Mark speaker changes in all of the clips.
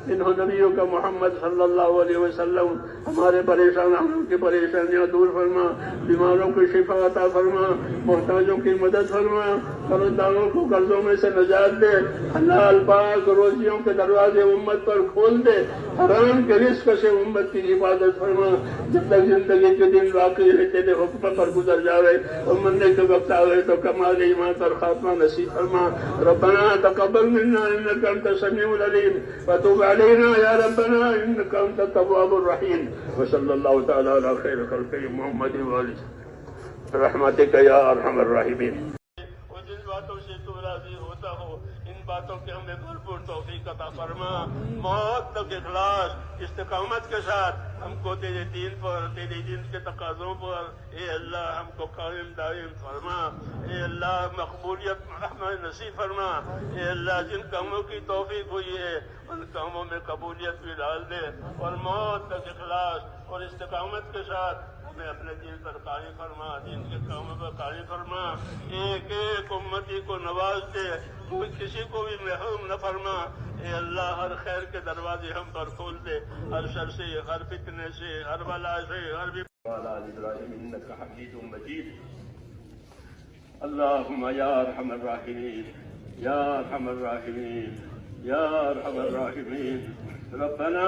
Speaker 1: منه نبيك محمد صلی اللہ علیہ وسلم ہمارے پریشان حالوں کی پریشانیاں دور فرما، بیماروں کی شفا عطا فرما، محتاجوں کی مدد فرما، قرض داروں کو قرضوں میں سے نجات دے، حلال پاک روزیوں کے دروازے امت پر کھول دے، حرام کے رزق سے امت کی حفاظت فرما، جب تک زندگی کے دن باقی ہے تیرے حکم پر گزر جاوے اور مرنے کے وقت آوے تو کمال ایمان اور خاتمہ نصیب فرما۔ ربنا تقبل منا انك انت السميع العليم وتب علينا يا ربنا انك انت التواب الرحيم، وصلى الله تعالى على خير خلقه محمد وآله برحمتك يا ارحم الراحمين۔ اور جن باتوں سے تو راضی ہوتا ہو ان باتوں کے ہمیں بھرپور توفیق عطا فرما، موت تک اخلاص استقامت کے ساتھ ہم کو تیرے دین پر، تیرے دین کے تقاضوں پر اے اللہ ہم کو قائم دائم فرما، اے اللہ مقبولیت رحمت نصیب فرما، اے اللہ جن کاموں کی توفیق ہوئی ہے ان کاموں میں قبولیت بھی ڈال دے، اور موت تک اخلاص اور استقامت کے ساتھ ہمیں اپنے دین پر قائم فرما، دین کے کاموں پر قائم فرما، ایک ایک امتی کو نواز دے، کوئی کسی کو بھی محروم نہ فرما، اے اللہ ہر خیر کے دروازے ہم پر کھول دے، ہر شر سے، ہر فتنے سے، ہر بلا سے، ہر انك حميد مجيد۔ اللهم يا ارحم الراحمين يا ارحم الراحمين يا ارحم الراحمين، ربنا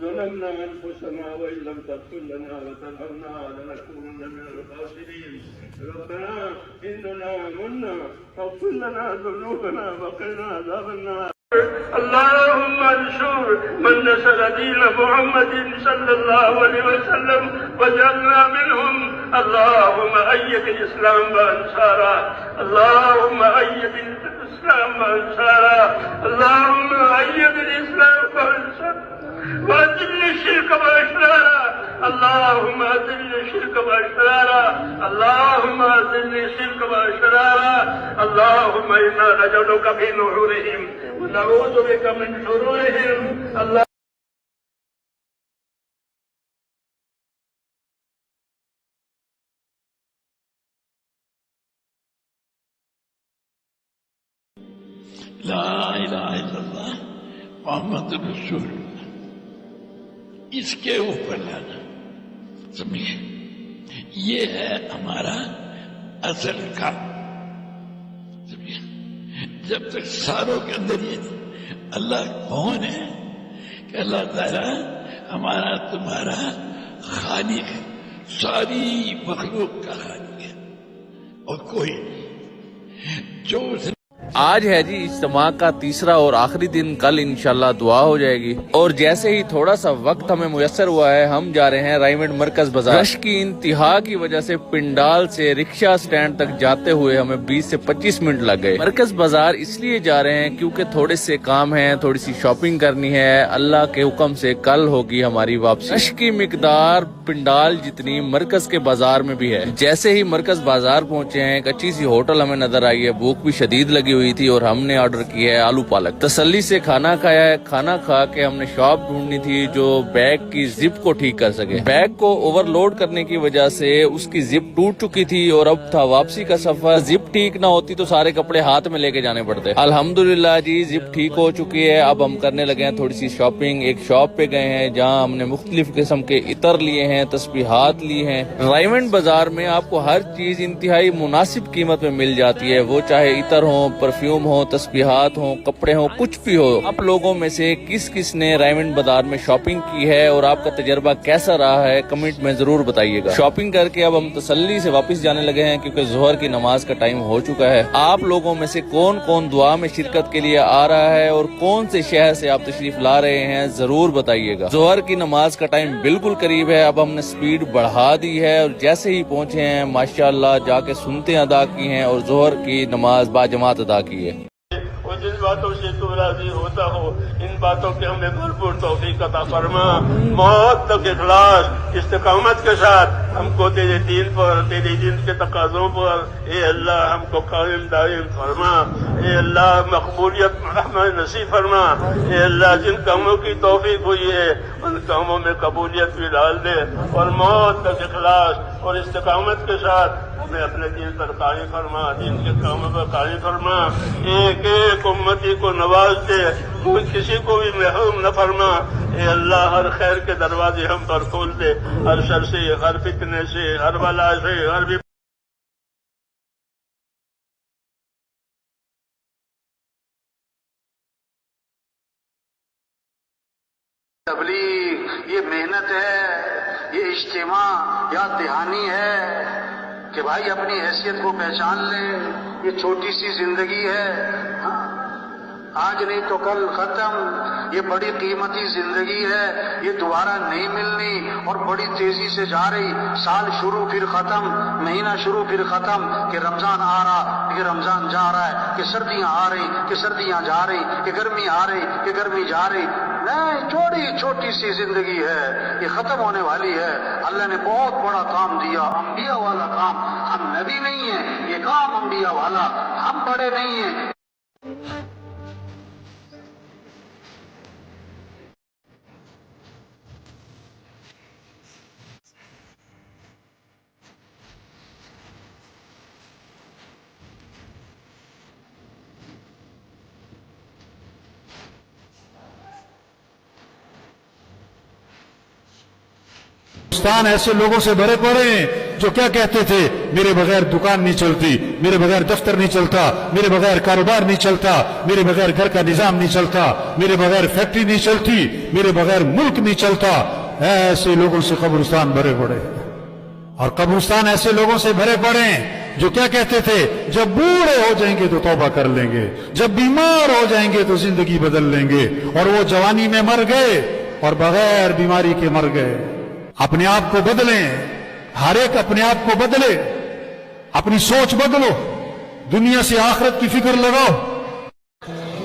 Speaker 1: ظلمنا انفسنا وان لم تغفر لنا وترحمنا لنكونن من الخاسرين، ربنا اننا منا فاغفر لنا ذنوبنا وقنا عذاب النار۔ اللهم انصر من نصر دين محمد صلى الله عليه وسلم واجعلنا منهم، اللهم أيد الإسلام وأنصاره، اللهم أيد الإسلام وأنصاره، اللهم أيد الإسلام وأنصاره، وأذل الشرك وأشراره، اللهم أذل الشرك وأشراره، اللهم أذل الشرك وأشراره، اللهم إنا نجعلك في نحورهم ونعوذ بك من شرورهم، الله
Speaker 2: لا الہ الا اللہ محمد رسول اللہ، اس کے اوپر لانا، سمجھے یہ ہے ہمارا اصل کام، سمجھے جب تک ساروں کے اندر یہ اللہ کون ہے کہ اللہ تعالیٰ ہمارا تمہارا خالق ہے، ساری مخلوق کا خالق ہے اور کوئی نہیں جو
Speaker 3: آج ہے جی اجتماع کا تیسرا اور آخری دن، کل انشاءاللہ دعا ہو جائے گی، اور جیسے ہی تھوڑا سا وقت ہمیں میسر ہوا ہے ہم جا رہے ہیں رائمنڈ مرکز بازار۔ رش کی انتہا کی وجہ سے پنڈال سے رکشہ سٹینڈ تک جاتے ہوئے ہمیں 20 سے 25 منٹ لگ گئے۔ مرکز بازار اس لیے جا رہے ہیں کیونکہ تھوڑے سے کام ہیں، تھوڑی سی شاپنگ کرنی ہے، اللہ کے حکم سے کل ہوگی ہماری واپسی۔ رش کی مقدار پنڈال جتنی مرکز کے بازار میں بھی ہے۔ جیسے ہی مرکز بازار پہنچے ہیں ایک اچھی سی ہوٹل ہمیں نظر آئی ہے، بھوک بھی شدید لگی ہوئی تھی اور ہم نے آرڈر کیا ہے آلو پالک۔ تسلی سے کھانا کھایا ہے، کھانا کھا کے ہم نے شاپ ڈھونڈنی تھی جو بیگ کی زپ کو ٹھیک کر سکے۔ بیگ کو اوور لوڈ کرنے کی وجہ سے اس کی زپ ٹوٹ چکی تھی اور اب تھا واپسی کا سفر، زپ ٹھیک نہ ہوتی تو سارے کپڑے ہاتھ میں لے کے جانے پڑتے۔ الحمدللہ جی زپ ٹھیک ہو چکی ہے، اب ہم کرنے لگے ہیں تھوڑی سی شاپنگ۔ ایک شاپ پہ گئے ہیں جہاں ہم نے مختلف قسم کے عطر لیے ہیں، تسبیحات لی ہیں۔ رائمنڈ بازار میں آپ کو ہر چیز انتہائی مناسب قیمت میں مل جاتی ہے، وہ چاہے عطر ہوں، پرفیوم ہو، تسبیحات ہوں، کپڑے ہوں، کچھ بھی ہو۔ آپ لوگوں میں سے کس کس نے رائمنڈ بازار میں شاپنگ کی ہے اور آپ کا تجربہ کیسا رہا ہے کمنٹ میں ضرور بتائیے گا۔ شاپنگ کر کے اب ہم تسلی سے واپس جانے لگے ہیں کیونکہ ظہر کی نماز کا ٹائم ہو چکا ہے۔ آپ لوگوں میں سے کون کون دعا میں شرکت کے لیے آ رہا ہے اور کون سے شہر سے آپ تشریف لا رہے ہیں ضرور بتائیے گا۔ ظہر کی نماز کا ٹائم بالکل قریب ہے، اب ہم نے سپیڈ بڑھا دی ہے اور جیسے ہی پہنچے ہیں ماشاءاللہ جا کے سنتیں ادا کی ہیں اور ظہر کی نماز باجماعت ادا کی ہے۔
Speaker 1: جن باتوں سے تو راضی ہوتا ہو ان باتوں کے ہمیں بھرپور توفیق عطا فرما، موت تک اخلاص استقامت کے ساتھ ہم کو تیرے دین پر، تیرے دین کے تقاضوں پر اے اللہ ہم کو قائم دائم فرما، اے اللہ مقبولیت رحمت نصیب فرما، اے اللہ جن کاموں کی توفیق ہوئی ہے ان کاموں میں قبولیت بھی ڈال دے، اور موت تک اخلاص اور استقامت کے ساتھ ہمیں اپنے دین پر قائم فرما، دین کے کاموں پر قائم فرما، ایک ایک امتی کو نواز دے، کوئی کسی کو بھی محروم نہ فرما۔ اے اللہ ہر خیر کے دروازے ہم پر کھول دے، ہر شر سے، ہر فتنے سے، ہر بلا سے، ہر بھی
Speaker 4: تبلیغ یہ محنت ہے، یہ اجتماع یا دہانی ہے کہ بھائی اپنی حیثیت کو پہچان لیں۔ یہ چھوٹی سی زندگی ہے، آج نہیں تو کل ختم۔ یہ بڑی قیمتی زندگی ہے، یہ دوبارہ نہیں ملنی اور بڑی تیزی سے جا رہی۔ سال شروع پھر ختم، مہینہ شروع پھر ختم، کہ رمضان آ رہا کہ رمضان جا رہا ہے، کہ سردیاں آ رہی کہ سردیاں جا رہی، کہ گرمی آ رہی کہ گرمی جا رہی۔ نہیں، چھوٹی سی زندگی ہے، یہ ختم ہونے والی ہے۔ اللہ نے بہت بڑا کام دیا، انبیاء والا کام۔ ہم نبی نہیں ہیں، یہ کام انبیاء والا، ہم بڑے نہیں ہیں۔
Speaker 5: ہندوستان ایسے لوگوں سے بھرے پڑے ہیں جو کیا کہتے تھے، میرے بغیر دکان نہیں چلتی، میرے بغیر دفتر نہیں چلتا، میرے بغیر کاروبار نہیں چلتا، میرے بغیر گھر کا نظام نہیں چلتا، میرے بغیر فیکٹری نہیں چلتی، میرے بغیر ملک نہیں چلتا۔ ایسے لوگوں سے قبرستان بھرے پڑے، اور قبرستان ایسے لوگوں سے بھرے پڑے ہیں جو کیا کہتے تھے، جب بوڑھے ہو جائیں گے تو توبہ کر لیں گے، جب بیمار ہو جائیں گے تو زندگی بدل لیں گے، اور وہ جوانی میں مر گئے اور بغیر بیماری کے مر گئے۔ اپنے آپ کو بدلیں، ہر ایک اپنے آپ کو بدلے، اپنی سوچ بدلو، دنیا سے آخرت کی فکر لگاؤ۔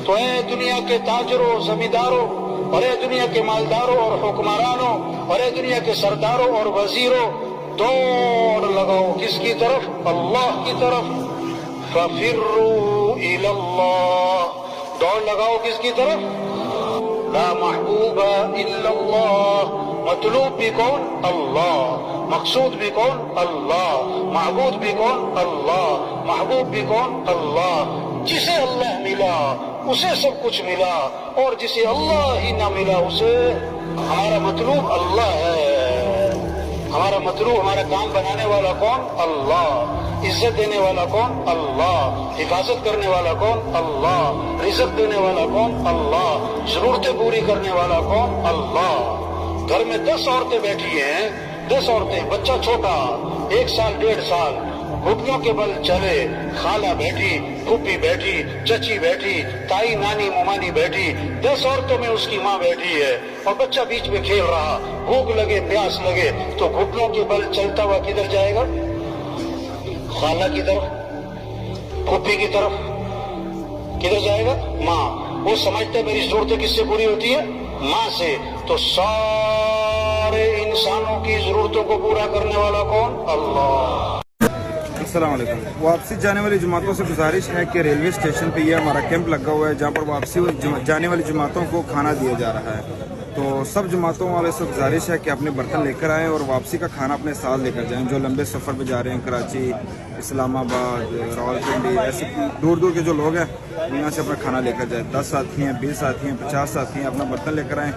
Speaker 4: تو اے دنیا کے تاجروں، زمینداروں، اور اے دنیا کے مالداروں اور حکمرانوں، اور اے دنیا کے سرداروں اور وزیروں، دوڑ لگاؤ کس کی طرف؟ اللہ کی طرف۔ فَفِرُّوا إِلَى اللَّهِ، دوڑ لگاؤ کس کی طرف؟ لا محبوب الا اللہ، مطلوب بھی کون؟ اللہ، مقصود بھی کون؟ اللہ، معبود بھی کون؟ اللہ، محبوب بھی کون؟ اللہ۔ جسے اللہ ملا اسے سب کچھ ملا، اور جسے اللہ ہی نہ ملا اسے، ہمارا مطلوب اللہ ہے۔ ہمارا مطلوب، ہمارا کام بنانے والا کون؟ اللہ۔ عزت دینے والا کون؟ اللہ۔ حفاظت کرنے والا کون؟ اللہ۔ رزق دینے والا کون؟ اللہ۔ ضرورتیں پوری کرنے والا کون؟ اللہ۔ گھر میں 10 عورتیں بیٹھی ہیں، 10 عورتیں، بچہ چھوٹا 1 سال 1.5 سال، گھٹنوں کے بل چلے، خالہ بیٹھی، پھوپھی بیٹھی، چچی بیٹھی، تائی، نانی، ممانی بیٹھی، 10 عورتوں میں اس کی ماں بیٹھی ہے، اور بچہ بیچ میں کھیل رہا، بھوک لگے، پیاس لگے تو گھٹنوں کے بل چلتا ہوا کدھر جائے گا؟ خالہ کی طرف، پھوپھی کی طرف، کدھر جائے گا؟ ماں۔ وہ سمجھتے میری ضرورتیں کس سے پوری ہوتی ہے؟ ماں سے۔ تو سارے انسانوں کی ضرورتوں کو پورا کرنے والا کون؟ اللہ۔
Speaker 6: السلام علیکم۔ واپسی جانے والی جماعتوں سے گزارش ہے کہ ریلوے اسٹیشن پہ یہ ہمارا کیمپ لگا ہوا ہے جہاں پر واپسی جانے والی جماعتوں کو کھانا دیا جا رہا ہے۔ تو سب جماعتوں والے سے گزارش ہے کہ اپنے برتن لے کر آئیں اور واپسی کا کھانا اپنے ساتھ لے کر جائیں۔ جو لمبے سفر پہ جا رہے ہیں، کراچی، اسلام آباد، راولپنڈی، ایسے دور دور کے جو لوگ ہیں یہاں سے اپنا کھانا لے کر جائیں۔ 10 ساتھی ہیں، 20 ساتھی ہیں، 50 ساتھی ہیں، اپنا برتن لے کر آئیں۔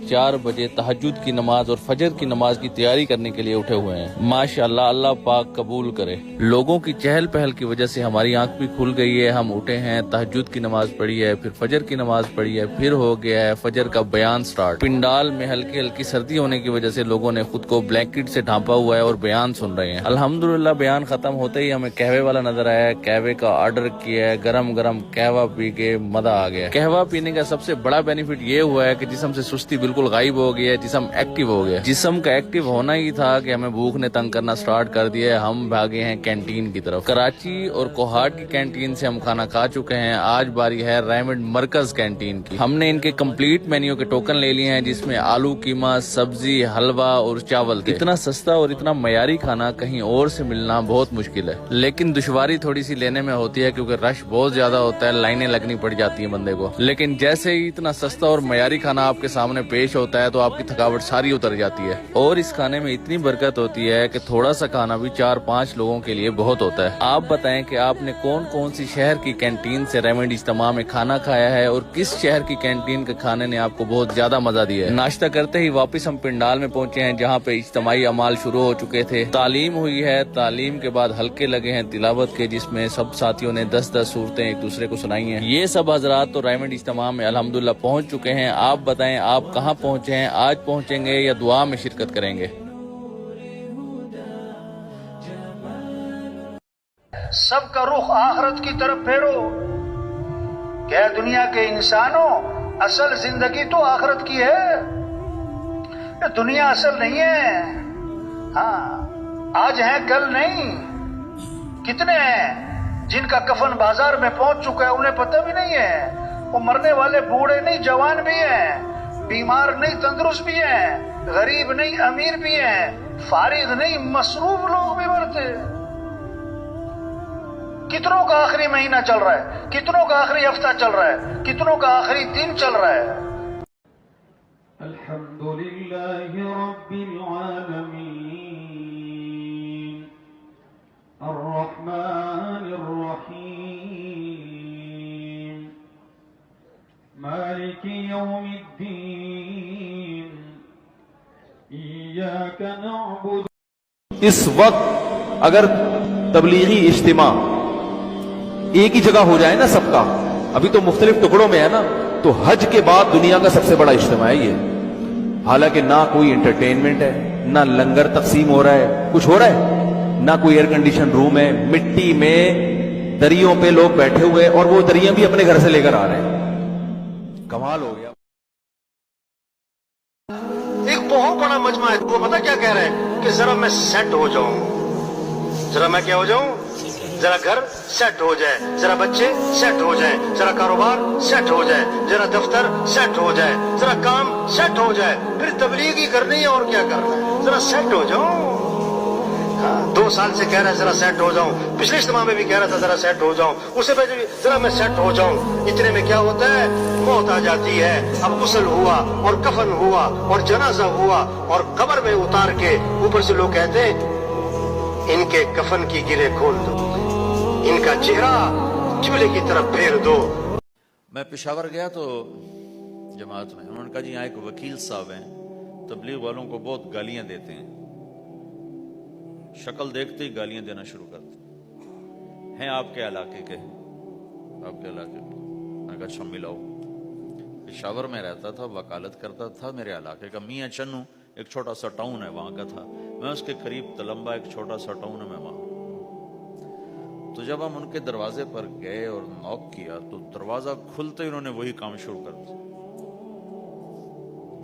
Speaker 3: 4 بجے تہجد کی نماز اور فجر کی نماز کی تیاری کرنے کے لیے اٹھے ہوئے ہیں۔ ماشاءاللہ، اللہ پاک قبول کرے۔ لوگوں کی چہل پہل کی وجہ سے ہماری آنکھ بھی کھل گئی ہے، ہم اٹھے ہیں، تہجد کی نماز پڑھی ہے، پھر فجر کی نماز پڑھی ہے، پھر ہو گیا ہے فجر کا بیان سٹارٹ۔ پنڈال میں ہلکی ہلکی سردی ہونے کی وجہ سے لوگوں نے خود کو بلینکٹ سے ڈھانپا ہوا ہے اور بیان سن رہے ہیں۔ الحمدللہ بیان ختم ہوتے ہی ہمیں قہوے والا نظر آیا ہے، قہوے کا آرڈر کیا ہے، گرم گرم قہوہ پی کے مزہ آ گیا۔ قہوہ پینے کا سب سے بڑا بینیفٹ یہ ہوا ہے کہ جسم سے سستی بالکل غائب ہو گئی ہے، جسم ایکٹیو ہو گیا۔ جسم کا ایکٹیو ہونا ہی تھا کہ ہمیں بھوک نے تنگ کرنا سٹارٹ کر دیا ہے، ہم بھاگے ہیں کینٹین کی طرف۔ کراچی اور کوہاٹ کی کینٹین سے ہم کھانا کھا چکے ہیں، آج باری ہے رائمنڈ مرکز کینٹین کی۔ ہم نے ان کے کمپلیٹ مینیو کے ٹوکن لے لیے ہیں جس میں آلو قیمہ، سبزی، حلوہ اور چاول تھے۔ اتنا سستا اور اتنا معیاری کھانا کہیں اور سے ملنا بہت مشکل ہے، لیکن دشواری تھوڑی سی لینے میں ہوتی ہے کیونکہ رش بہت زیادہ ہوتا ہے، لائنیں لگنی پڑ جاتی ہیں بندے کو۔ لیکن جیسے ہی اتنا سستا اور معیاری کھانا آپ کے سامنے پیش پیش ہوتا ہے تو آپ کی تھکاوٹ ساری اتر جاتی ہے. اور اس کھانے میں اتنی برکت ہوتی ہے کہ تھوڑا سا کھانا بھی 4-5 لوگوں کے لیے بہت ہوتا ہے. آپ بتائیں کہ آپ نے کون کون سی شہر کی کینٹین سے ریمنڈ اجتماع میں کھانا کھایا ہے اور کس شہر کی کینٹین کے کھانے نے آپ کو بہت زیادہ مزہ دیا ہے. ناشتہ کرتے ہی واپس ہم پنڈال میں پہنچے ہیں جہاں پہ اجتماعی اعمال شروع ہو چکے تھے. تعلیم ہوئی ہے, تعلیم کے بعد حلقے لگے ہیں تلاوت کے جس میں سب ساتھیوں نے 10-10 صورتیں ایک دوسرے کو سنائی ہیں. یہ سب حضرات تو ریمنڈ اجتماع میں الحمدللہ پہنچ چکے ہیں. آپ بتائیں آپ کہاں پہنچے ہیں, آج پہنچیں گے یا دعا میں شرکت کریں گے؟
Speaker 4: سب کا رخ آخرت کی طرف پھیرو. کہ دنیا کے انسانوں, اصل زندگی تو آخرت کی ہے, دنیا اصل نہیں ہے. ہاں, آج ہیں کل نہیں. کتنے ہیں جن کا کفن بازار میں پہنچ چکا ہے, انہیں پتہ بھی نہیں ہے. وہ مرنے والے بوڑھے نہیں جوان بھی ہیں, بیمار نہیں تندرست بھی ہیں, غریب نہیں امیر بھی ہیں, فارغ نہیں مصروف لوگ بھی مرتے. کتنوں کا آخری مہینہ چل رہا ہے, کتنوں کا آخری ہفتہ چل رہا ہے, کتنوں کا آخری دن چل رہا ہے.
Speaker 7: الحمد للہ رب العالمین الرحمن الرحیم مالک یوم الدین ایاک نعبد.
Speaker 8: اس وقت اگر تبلیغی اجتماع ایک ہی جگہ ہو جائے نا سب کا, ابھی تو مختلف ٹکڑوں میں ہے نا, تو حج کے بعد دنیا کا سب سے بڑا اجتماع ہے یہ. حالانکہ نہ کوئی انٹرٹینمنٹ ہے, نہ لنگر تقسیم ہو رہا ہے, کچھ ہو رہا ہے, نہ کوئی ایئر کنڈیشن روم ہے, مٹی میں دریوں پہ لوگ بیٹھے ہوئے اور وہ دریاں بھی اپنے گھر سے لے کر آ رہے ہیں. کمال ہو گیا.
Speaker 4: ایک بہت بڑا مجمع ہے, وہ پتہ کیا کہہ رہے ہیں کہ ذرا میں سیٹ ہو جاؤں, ذرا میں کیا ہو جاؤں, ذرا گھر سیٹ ہو جائے, ذرا بچے سیٹ ہو جائیں, ذرا کاروبار سیٹ ہو جائے, ذرا دفتر سیٹ ہو جائے, ذرا کام سیٹ ہو جائے, پھر تبلیغ ہی کرنی ہے اور کیا کرنا ہے, ذرا سیٹ ہو جاؤں. 2 سال سے کہہ رہا ہے ذرا سیٹ ہو جاؤں, پچھلے اجتماع میں بھی کہہ رہا تھا ذرا سیٹ ہو جاؤں, اس سے پہلے بھی ذرا میں سیٹ ہو جاؤں. اتنے میں کیا ہوتا ہے, موت آ جاتی ہے. اب غسل ہوا اور کفن ہوا اور جنازہ ہوا اور قبر میں اتار کے اوپر سے لوگ کہتے ہیں ان کے کفن کی گرے کھول دو, ان کا چہرہ چولہے کی طرف پھیر دو.
Speaker 9: میں پشاور گیا تو جماعت میں انہوں نے کہا جی یہاں ایک وکیل صاحب ہیں, تبلیغ والوں کو بہت گالیاں دیتے ہیں, شکل دیکھتے ہی گالیاں دینا شروع کرتے ہیں. آپ کے علاقے کے, آپ کے علاقے کے. میں نے کہا اچھا ملاؤ. پشاور میں رہتا تھا, وکالت کرتا تھا, میرے علاقے کا میاں چنو ایک چھوٹا سا ٹاؤن ہے وہاں کا تھا, میں اس کے قریب تلمبا ایک چھوٹا سا ٹاؤن ہے, میں وہاں. تو جب ہم ان کے دروازے پر گئے اور نوک کیا تو دروازہ کھلتے ہی انہوں نے وہی کام شروع کر دیا.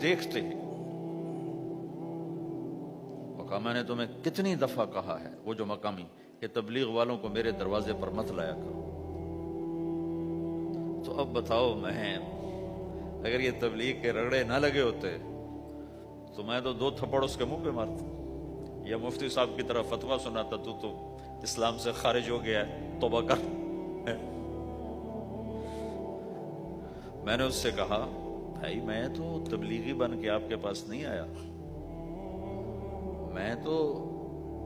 Speaker 9: دیکھتے ہی کہا میں نے تمہیں کتنی دفعہ کہا ہے, وہ جو مقامی, کہ تبلیغ والوں کو میرے دروازے پر مت لایا کرو. تو اب بتاؤ, میں اگر یہ تبلیغ کے رگڑے نہ لگے ہوتے تو میں تو 2 تھپڑ اس کے منہ پہ مارتا, یا مفتی صاحب کی طرف فتویٰ سناتا تو اسلام سے خارج ہو گیا ہے, توبہ کر. میں نے اس سے کہا بھائی میں تو تبلیغی بن کے آپ کے پاس نہیں آیا, میں تو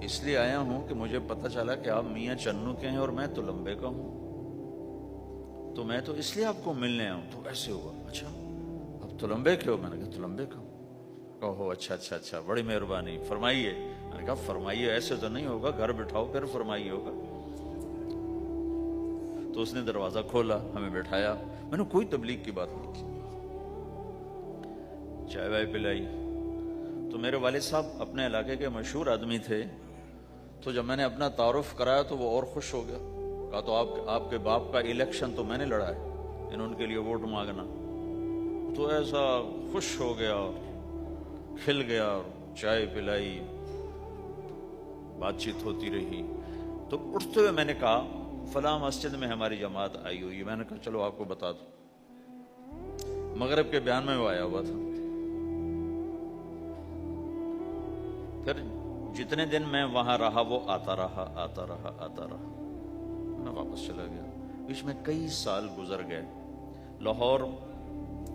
Speaker 9: اس لیے آیا ہوں کہ مجھے پتہ چلا کہ آپ میاں چنو کے ہیں اور میں تلمبے کا ہوں, تو میں تو اس لیے آپ کو ملنے آیا ہوں. تو ایسے ہوا, اچھا اب تلمبے کے ہو؟ میں نے کہا تلمبے کا ہوں. کہو اچھا اچھا اچھا, بڑی مہربانی, فرمائیے. میں نے کہا فرمائیے ایسے تو نہیں ہوگا, گھر بٹھاؤ پھر فرمائیے ہوگا. تو اس نے دروازہ کھولا, ہمیں بٹھایا, میں نے کوئی تبلیغ کی بات نہیں کی, چائے وائے پلائی. تو میرے والد صاحب اپنے علاقے کے مشہور آدمی تھے, تو جب میں نے اپنا تعارف کرایا تو وہ اور خوش ہو گیا. کہا تو آپ کے باپ کا الیکشن تو میں نے لڑا ہے, ان کے لیے ووٹ مانگنا. تو ایسا خوش ہو گیا, کھل گیا, اور چائے پلائی, بات چیت ہوتی رہی. تو اٹھتے ہوئے میں نے کہا فلاں مسجد میں ہماری جماعت آئی ہوئی ہے. میں نے کہا چلو آپ کو بتا دوں. مغرب کے بیان میں وہ آیا ہوا تھا. پھر جتنے دن میں وہاں رہا وہ آتا رہا. میں واپس چلا گیا. بیچ میں کئی سال گزر گئے. لاہور